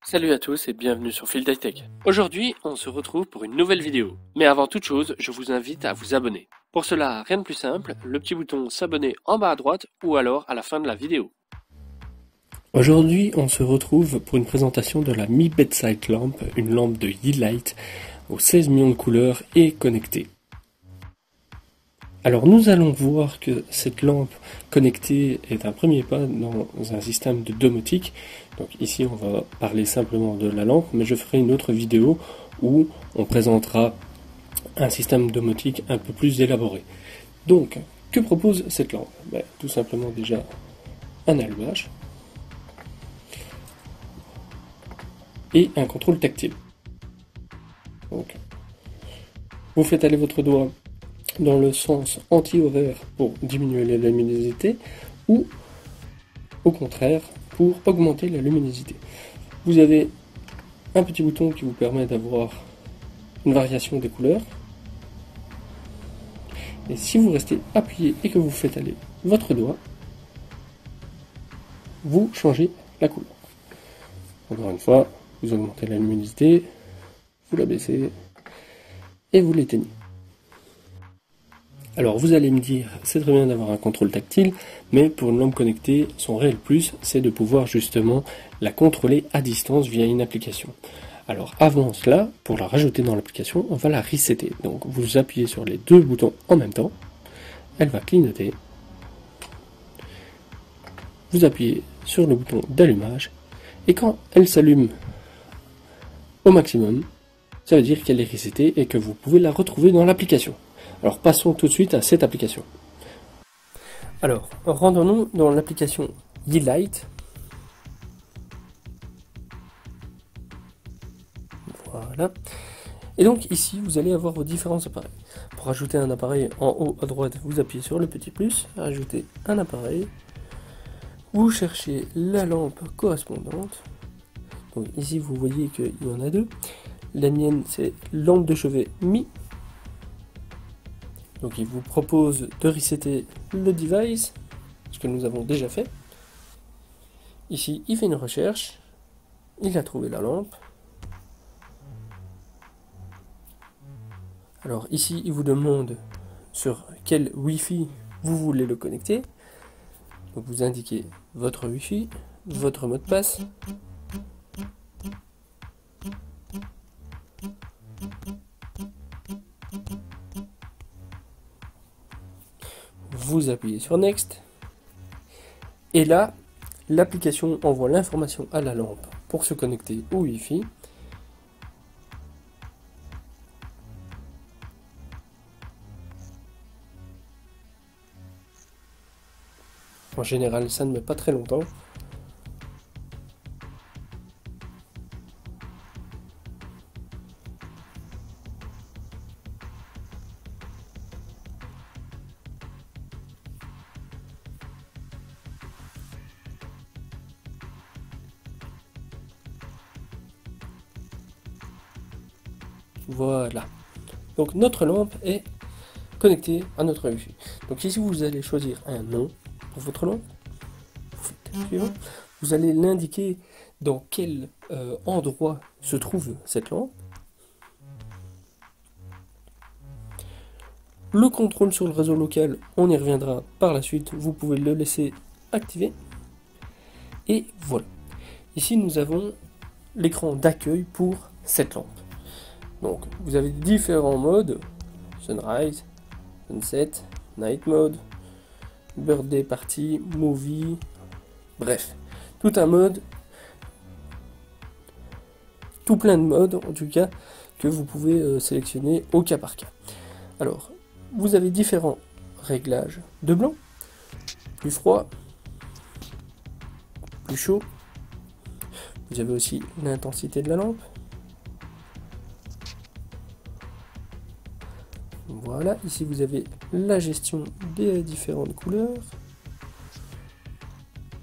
Salut à tous et bienvenue sur Field High Tech. Aujourd'hui, on se retrouve pour une nouvelle vidéo. Mais avant toute chose, je vous invite à vous abonner. Pour cela, rien de plus simple, le petit bouton s'abonner en bas à droite ou alors à la fin de la vidéo. Aujourd'hui, on se retrouve pour une présentation de la Mi Bedside Lamp, une lampe de Yeelight aux 16 millions de couleurs et connectée. Alors nous allons voir que cette lampe connectée est un premier pas dans un système de domotique. Donc ici on va parler simplement de la lampe, mais je ferai une autre vidéo où on présentera un système domotique un peu plus élaboré. Donc, que propose cette lampe? Tout simplement déjà un allumage et un contrôle tactile. Donc, vous faites aller votre doigt dans le sens anti-horaire pour diminuer la luminosité ou au contraire pour augmenter la luminosité. Vous avez un petit bouton qui vous permet d'avoir une variation des couleurs. Et si vous restez appuyé et que vous faites aller votre doigt, vous changez la couleur. Encore une fois, vous augmentez la luminosité, vous la baissez et vous l'éteignez. Alors vous allez me dire, c'est très bien d'avoir un contrôle tactile, mais pour une lampe connectée, son réel plus, c'est de pouvoir justement la contrôler à distance via une application. Alors avant cela, pour la rajouter dans l'application, on va la resetter. Donc vous appuyez sur les deux boutons en même temps, elle va clignoter. Vous appuyez sur le bouton d'allumage, et quand elle s'allume au maximum, ça veut dire qu'elle est resettée et que vous pouvez la retrouver dans l'application. Alors passons tout de suite à cette application. Alors, rendons-nous dans l'application Yeelight. Voilà. Et donc ici, vous allez avoir vos différents appareils. Pour ajouter un appareil en haut à droite, vous appuyez sur le petit plus, ajouter un appareil. Vous cherchez la lampe correspondante. Donc ici, vous voyez qu'il y en a deux. La mienne, c'est lampe de chevet Mi. Donc il vous propose de resetter le device, ce que nous avons déjà fait. Ici, il fait une recherche, il a trouvé la lampe. Alors ici, il vous demande sur quel Wi-Fi vous voulez le connecter. Donc vous indiquez votre Wi-Fi, votre mot de passe. Vous appuyez sur Next. Et là, l'application envoie l'information à la lampe pour se connecter au Wi-Fi. En général, ça ne met pas très longtemps. Voilà. Donc notre lampe est connectée à notre Wi-Fi. Donc ici vous allez choisir un nom pour votre lampe. Vous faites suivant. Vous allez l'indiquer dans quel endroit se trouve cette lampe. Le contrôle sur le réseau local, on y reviendra par la suite. Vous pouvez le laisser activer. Et voilà. Ici nous avons l'écran d'accueil pour cette lampe. Donc vous avez différents modes, sunrise, sunset, night mode, birthday party, movie, bref, tout un mode, tout plein de modes en tout cas que vous pouvez sélectionner au cas par cas. Alors vous avez différents réglages de blanc, plus froid, plus chaud, vous avez aussi l'intensité de la lampe. Voilà, ici vous avez la gestion des différentes couleurs.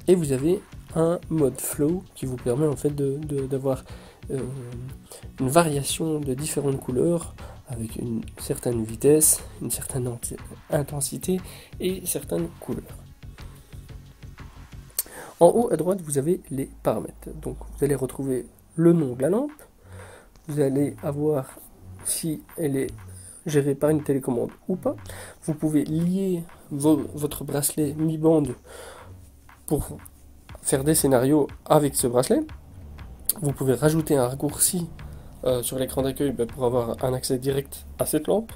Et vous avez un mode flow qui vous permet en fait d'avoir une variation de différentes couleurs avec une certaine vitesse, une certaine intensité et certaines couleurs. En haut à droite, vous avez les paramètres. Donc vous allez retrouver le nom de la lampe. Vous allez avoir si elle est gérée par une télécommande ou pas. Vous pouvez lier votre bracelet Mi Band pour faire des scénarios avec ce bracelet. Vous pouvez rajouter un raccourci sur l'écran d'accueil pour avoir un accès direct à cette lampe.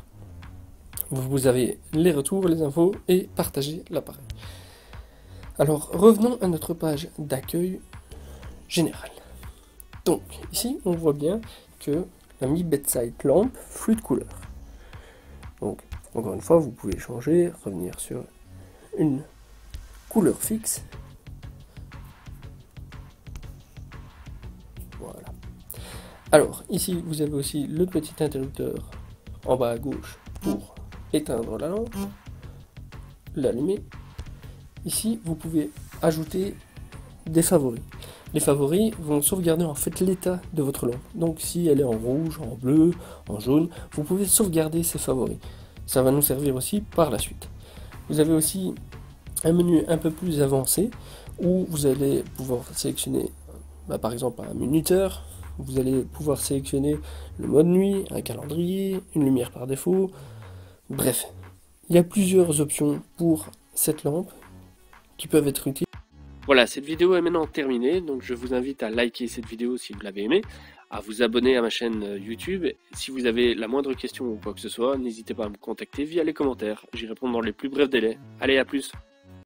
Vous avez les retours, les infos et partager l'appareil. Alors revenons à notre page d'accueil générale. Donc ici on voit bien que la Mi Bedside Lamp flûte couleur. Donc encore une fois vous pouvez changer, revenir sur une couleur fixe. Voilà. Alors ici vous avez aussi le petit interrupteur en bas à gauche pour éteindre la lampe, l'allumer. Ici vous pouvez ajouter des favoris. Les favoris vont sauvegarder en fait l'état de votre lampe. Donc si elle est en rouge, en bleu, en jaune, vous pouvez sauvegarder ces favoris. Ça va nous servir aussi par la suite. Vous avez aussi un menu un peu plus avancé où vous allez pouvoir sélectionner par exemple un minuteur. Vous allez pouvoir sélectionner le mode nuit, un calendrier, une lumière par défaut. Bref, il y a plusieurs options pour cette lampe qui peuvent être utiles. Voilà, cette vidéo est maintenant terminée, donc je vous invite à liker cette vidéo si vous l'avez aimée, à vous abonner à ma chaîne YouTube. Si vous avez la moindre question ou quoi que ce soit, n'hésitez pas à me contacter via les commentaires, j'y réponds dans les plus brefs délais. Allez, à plus!